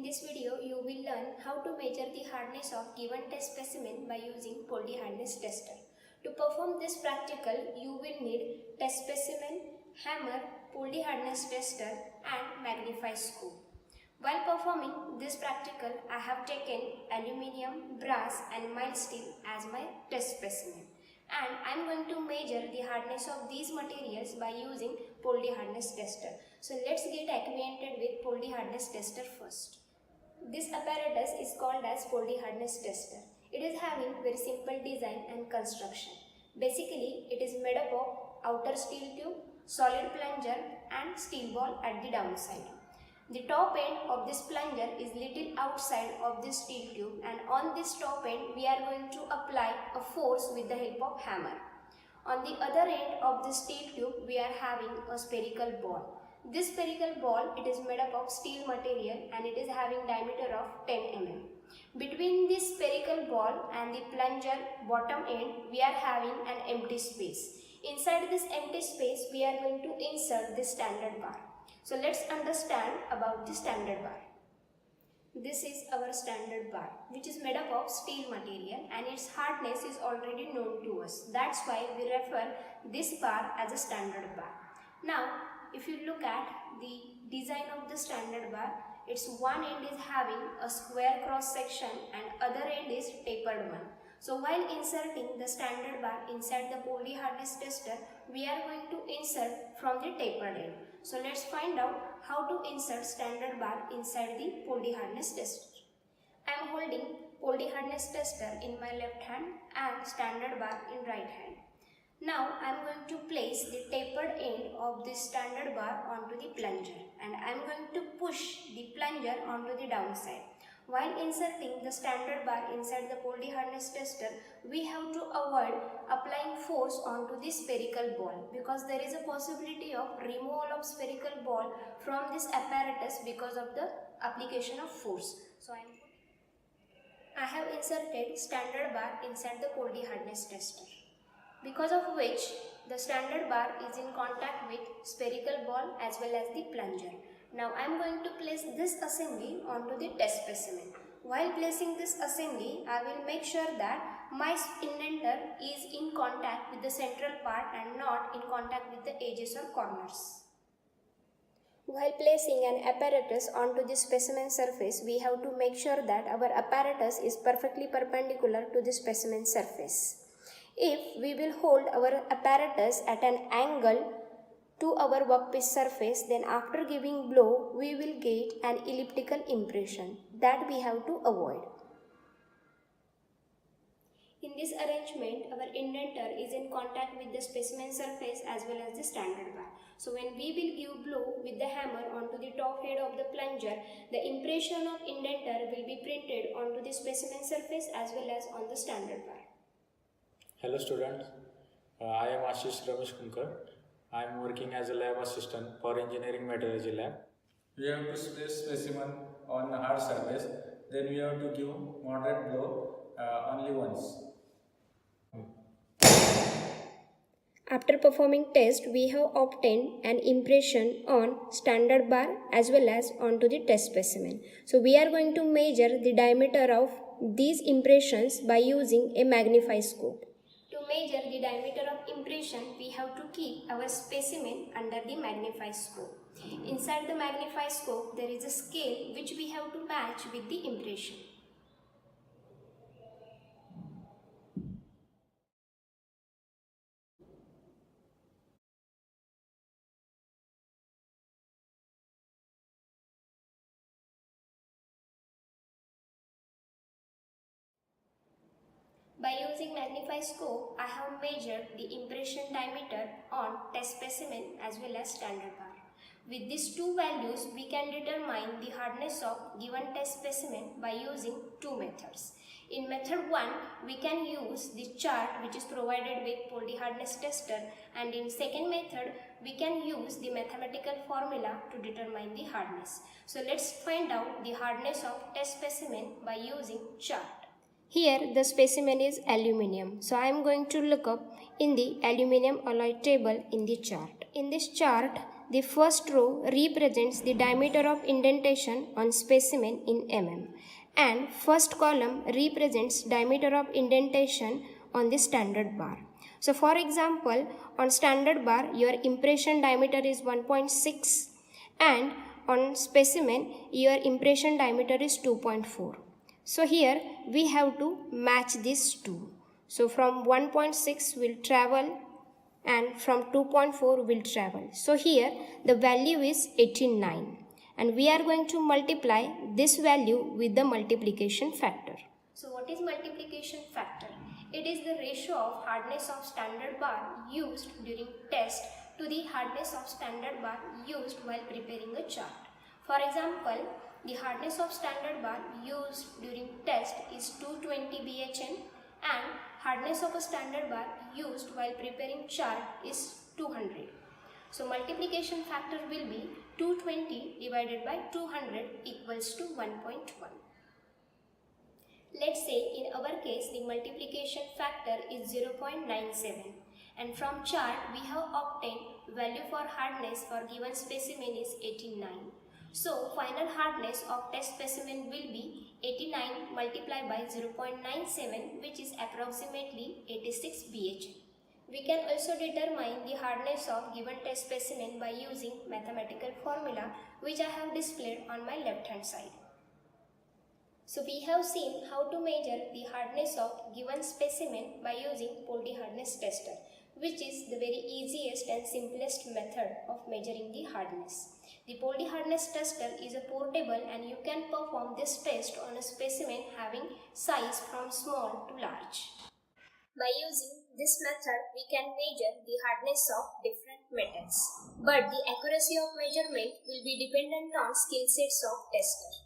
In this video, you will learn how to measure the hardness of given test specimen by using Poldi Hardness Tester. To perform this practical, you will need test specimen, hammer, Poldi Hardness Tester and magnify scope. While performing this practical, I have taken aluminium, brass and mild steel as my test specimen. And I am going to measure the hardness of these materials by using Poldi Hardness Tester. So let's get acquainted with Poldi Hardness Tester first. This apparatus is called as Poldi Hardness Tester. It is having very simple design and construction. Basically, it is made up of outer steel tube, solid plunger and steel ball at the downside. The top end of this plunger is little outside of this steel tube, and on this top end we are going to apply a force with the help of hammer. On the other end of the steel tube we are having a spherical ball. This spherical ball, it is made up of steel material and it is having diameter of 10 mm. Between this spherical ball and the plunger bottom end we are having an empty space. Inside this empty space we are going to insert the standard bar. So let's understand about the standard bar. This is our standard bar, which is made up of steel material and its hardness is already known to us. That's why we refer this bar as a standard bar. Now, if you look at the design of the standard bar, its one end is having a square cross section and other end is tapered one. So while inserting the standard bar inside the Poldi Hardness Tester, we are going to insert from the tapered end. So let's find out how to insert standard bar inside the Poldi Hardness Tester. I am holding Poldi Hardness Tester in my left hand and standard bar in right hand. Now I am going to place the tapered end of this standard bar onto the plunger and I am going to push the plunger onto the downside. While inserting the standard bar inside the Poldi Hardness Tester, we have to avoid applying force onto the spherical ball because there is a possibility of removal of spherical ball from this apparatus because of the application of force. So I have inserted standard bar inside the Poldi Hardness Tester, because of which the standard bar is in contact with spherical ball as well as the plunger. Now I am going to place this assembly onto the test specimen. While placing this assembly, I will make sure that my indenter is in contact with the central part and not in contact with the edges or corners. While placing an apparatus onto the specimen surface, we have to make sure that our apparatus is perfectly perpendicular to the specimen surface. If we will hold our apparatus at an angle to our workpiece surface, then after giving blow, we will get an elliptical impression that we have to avoid. In this arrangement, our indenter is in contact with the specimen surface as well as the standard bar. So when we will give blow with the hammer onto the top head of the plunger, the impression of indenter will be printed onto the specimen surface as well as on the standard bar. Hello students, I am Ashish Ramesh Kunkar. I am working as a lab assistant for engineering metallurgy lab. We have to place specimen on a hard surface, then we have to give moderate blow only once. After performing test, we have obtained an impression on standard bar as well as onto the test specimen. So we are going to measure the diameter of these impressions by using a magnify scope. To measure the diameter of impression, we have to keep our specimen under the magnify scope. Inside the magnify scope, there is a scale which we have to match with the impression. By using magnify scope, I have measured the impression diameter on test specimen as well as standard bar. With these two values, we can determine the hardness of given test specimen by using two methods. In method 1, we can use the chart which is provided with Poldi Hardness Tester, and in second method, we can use the mathematical formula to determine the hardness. So let's find out the hardness of test specimen by using chart. Here the specimen is aluminium, so I am going to look up in the aluminium alloy table in the chart. In this chart, the first row represents the diameter of indentation on specimen in mm, and first column represents diameter of indentation on the standard bar. So for example, on standard bar your impression diameter is 1.6 and on specimen your impression diameter is 2.4. So here we have to match these two. So from 1.6 will travel and from 2.4 will travel. So here the value is 89 and we are going to multiply this value with the multiplication factor. So what is multiplication factor? It is the ratio of hardness of standard bar used during test to the hardness of standard bar used while preparing a chart. For example, the hardness of standard bar used during test is 220 BHN and hardness of a standard bar used while preparing chart is 200. So multiplication factor will be 220 divided by 200 equals to 1.1. Let's say in our case the multiplication factor is 0.97 and from chart we have obtained value for hardness for given specimen is 89. So final hardness of test specimen will be 89 multiplied by 0.97 which is approximately 86 BHN. We can also determine the hardness of given test specimen by using mathematical formula which I have displayed on my left hand side. So we have seen how to measure the hardness of given specimen by using Poldi Hardness Tester, which is the very easiest and simplest method of measuring the hardness. The Poldi Hardness Tester is a portable and you can perform this test on a specimen having size from small to large. By using this method, we can measure the hardness of different metals. But the accuracy of measurement will be dependent on skill sets of tester.